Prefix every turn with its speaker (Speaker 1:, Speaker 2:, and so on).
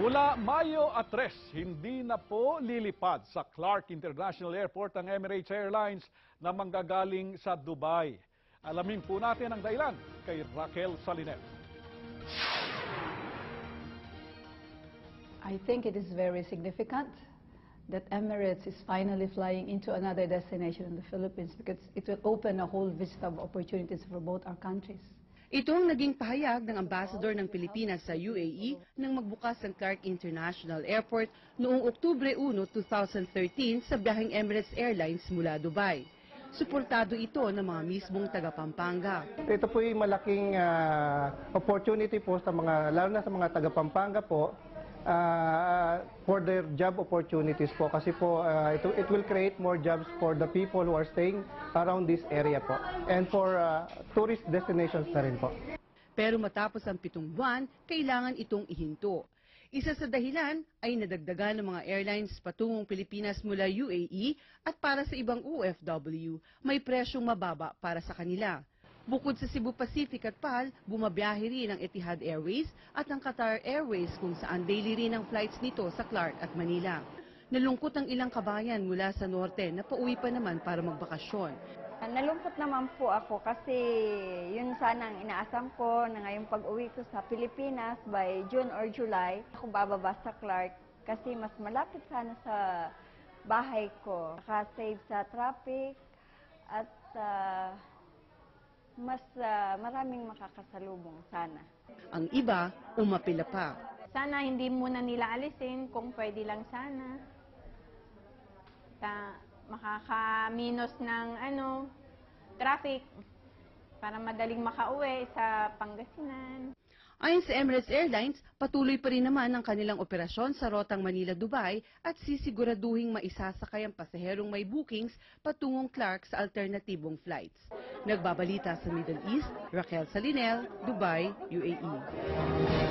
Speaker 1: Mula Mayo 3, hindi na po lilipad sa Clark International Airport ang Emirates Airlines na manggagaling sa Dubai. Alamin po natin ang dahilan kay Raquel Salinel.
Speaker 2: I think it is very significant that Emirates is finally flying into another destination in the Philippines because it will open a whole vista of opportunities for both our countries.
Speaker 3: Ito ang naging pahayag ng Ambassador ng Pilipinas sa UAE nang magbukas ang Clark International Airport noong Oktubre 1, 2013 sa biyaheng Emirates Airlines mula Dubai. Suportado ito ng mga mismong taga Pampanga.
Speaker 4: Ito po ay malaking opportunity po sa mga, lalo na sa mga taga Pampanga po, for their job opportunities po kasi po it will create more jobs for the people who are staying around this area po and for tourist destinations na rin po.
Speaker 3: Pero matapos ang 7 buwan, kailangan itong ihinto. Isa sa dahilan ay nadagdagan ng mga airlines patungong Pilipinas mula UAE at para sa ibang OFW, may presyong mababa para sa kanila. Bukod sa Cebu Pacific at PAL, bumabiyahe rin ang Etihad Airways at ang Qatar Airways kung saan daily rin ang flights nito sa Clark at Manila. Nalungkot ang ilang kabayan mula sa norte na pauwi pa naman para magbakasyon.
Speaker 5: Nalungkot naman po ako kasi yun sana ang inaasam ko na ngayong pag-uwi ko sa Pilipinas by June or July, ako bababa sa Clark kasi mas malapit sana sa bahay ko. Nakasave sa traffic at mas maraming makakasalubong sana.
Speaker 3: Ang iba, umapila pa.
Speaker 6: Sana hindi muna nila alisin kung pwede lang sana. Makaka-minus ng traffic para madaling makauwi sa Pangasinan.
Speaker 3: Ayon sa Emirates Airlines, patuloy pa rin naman ang kanilang operasyon sa rotang Manila-Dubai at sisiguraduhing maisasakay ang pasaherong may bookings patungong Clark sa alternatibong flights. Nagbabalita sa Middle East, Raquel Salinel, Dubai, UAE.